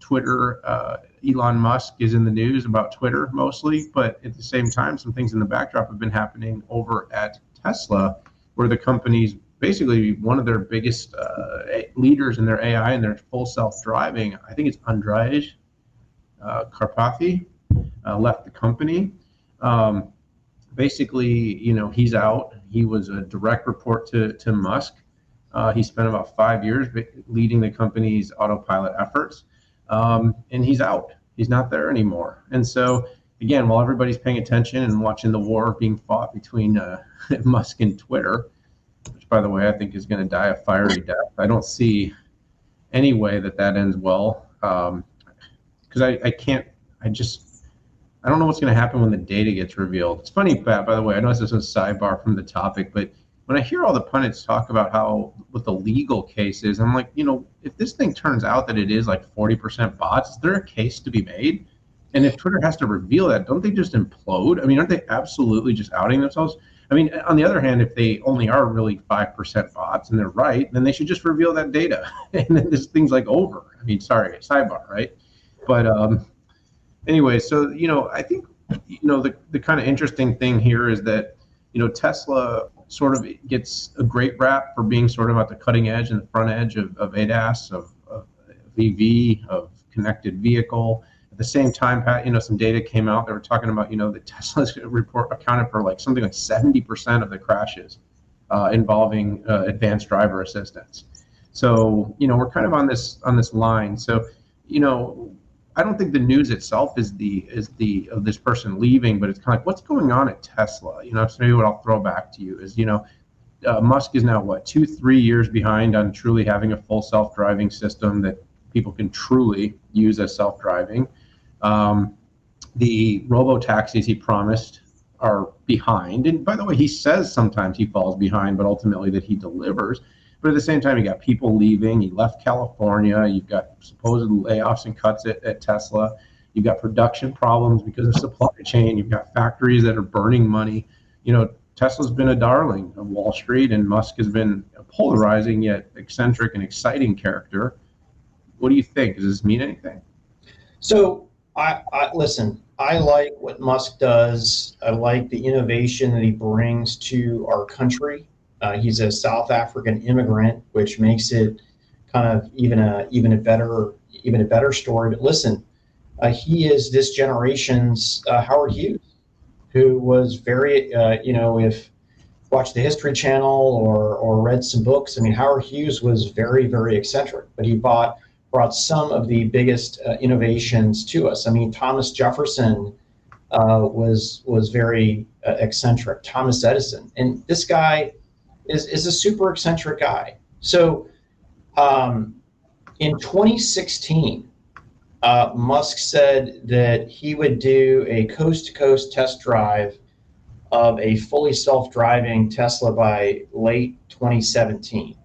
Twitter, Elon Musk is in the news about Twitter mostly, but at the same time, some things in the backdrop have been happening over at Tesla, where the company's basically one of their biggest leaders in their AI and their full self-driving. I think it's Andrej Karpathy left the company. Basically, he's out. He was a direct report to Musk. He spent about 5 years leading the company's autopilot efforts, and he's out. He's not there anymore. And so, again, while everybody's paying attention and watching the war being fought between Musk and Twitter, which, by the way, I think is going to die a fiery death, I don't see any way that ends well, because I don't know what's going to happen when the data gets revealed. It's funny, Pat, by the way, I know this is a sidebar from the topic, but when I hear all the pundits talk about what the legal case is, I'm like, if this thing turns out that it is like 40% bots, is there a case to be made? And if Twitter has to reveal that, don't they just implode? I mean, aren't they absolutely just outing themselves? I mean, on the other hand, if they only are really 5% bots and they're right, then they should just reveal that data. And then this thing's like over. I mean, sorry, sidebar, right? But anyway, so, I think, the kind of interesting thing here is that, Tesla sort of gets a great rap for being sort of at the cutting edge and the front edge of ADAS, of EV, of connected vehicle. At the same time, Pat, some data came out that were talking about, the Tesla's report accounted for like something like 70% of the crashes involving advanced driver assistance. So, we're kind of on this line. So, I don't think the news itself is of this person leaving, but it's kind of like what's going on at Tesla. So maybe what I'll throw back to you is, Musk is now 2-3 years behind on truly having a full self-driving system that people can truly use as self-driving. The robo-taxis he promised are behind, and by the way, he says sometimes he falls behind, but ultimately that he delivers. But at the same time, you got people leaving. He left California. You've got supposed layoffs and cuts at Tesla. You've got production problems because of supply chain. You've got factories that are burning money. Tesla's been a darling of Wall Street, and Musk has been a polarizing yet eccentric and exciting character. What do you think? Does this mean anything? So, I listen. I like what Musk does. I like the innovation that he brings to our country. He's a South African immigrant, which makes it kind of even a better story. But listen, he is this generation's Howard Hughes, who was very, if watched the History Channel or read some books. I mean, Howard Hughes was very, very eccentric, but he brought some of the biggest innovations to us. I mean, Thomas Jefferson was very eccentric. Thomas Edison, and this guy is a super eccentric guy. So in 2016, Musk said that he would do a coast-to-coast test drive of a fully self-driving Tesla by late 2017.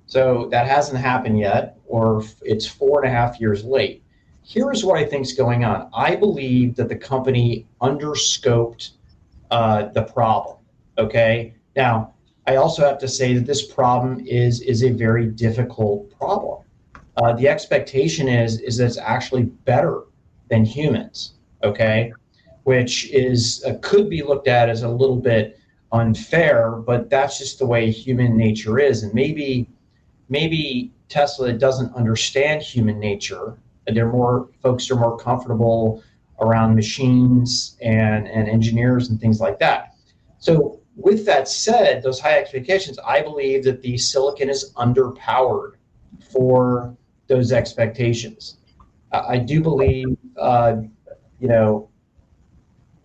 So that hasn't happened yet, or it's 4.5 years late. Here's what I think is going on. I believe that the company underscoped the problem, okay? Now, I also have to say that this problem is a very difficult problem. The expectation is that it's actually better than humans, okay? Which is could be looked at as a little bit unfair, but that's just the way human nature is. And maybe Tesla doesn't understand human nature. Folks are more comfortable around machines and engineers and things like that. So with that said, those high expectations, I believe that the silicon is underpowered for those expectations. I do believe,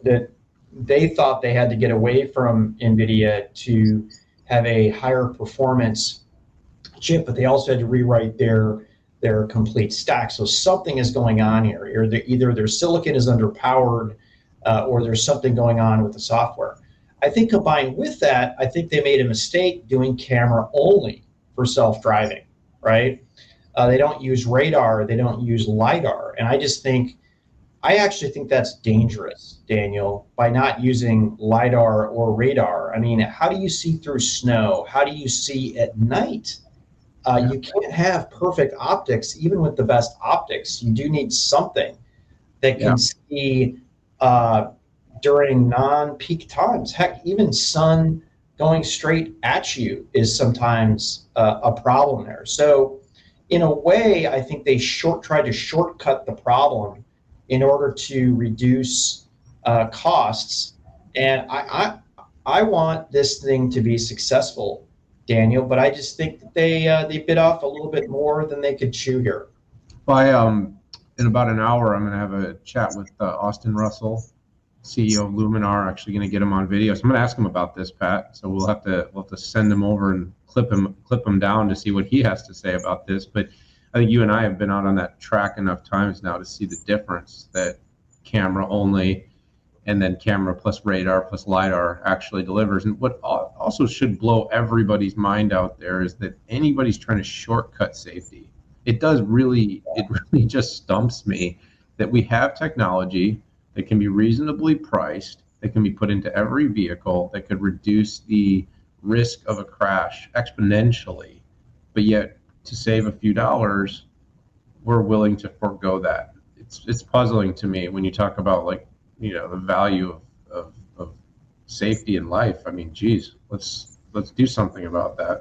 that they thought they had to get away from NVIDIA to have a higher performance chip, but they also had to rewrite their complete stack. So something is going on here. Either their silicon is underpowered or there's something going on with the software. I think combined with that, I think they made a mistake doing camera only for self-driving, right? They don't use radar, they don't use LiDAR. And I actually think that's dangerous, Daniel, by not using LiDAR or radar. I mean, how do you see through snow? How do you see at night? You can't have perfect optics, even with the best optics. You do need something that can see during non-peak times. Heck, even sun going straight at you is sometimes a problem there. So, in a way, I think they try to shortcut the problem in order to reduce costs. And I want this thing to be successful, Daniel, but I just think that they bit off a little bit more than they could chew here. In about an hour, I'm going to have a chat with Austin Russell, CEO of Luminar. Actually, going to get him on video. So I'm going to ask him about this, Pat. So we'll have to send him over and clip him down to see what he has to say about this. But I think you and I have been out on that track enough times now to see the difference that camera only and then camera plus radar plus LiDAR actually delivers. And what also should blow everybody's mind out there is that anybody's trying to shortcut safety. It really just stumps me that we have technology that can be reasonably priced, that can be put into every vehicle, that could reduce the risk of a crash exponentially, but yet to save a few dollars, we're willing to forego that. It's puzzling to me when you talk about, like, the value of safety in life. I mean, geez, let's do something about that.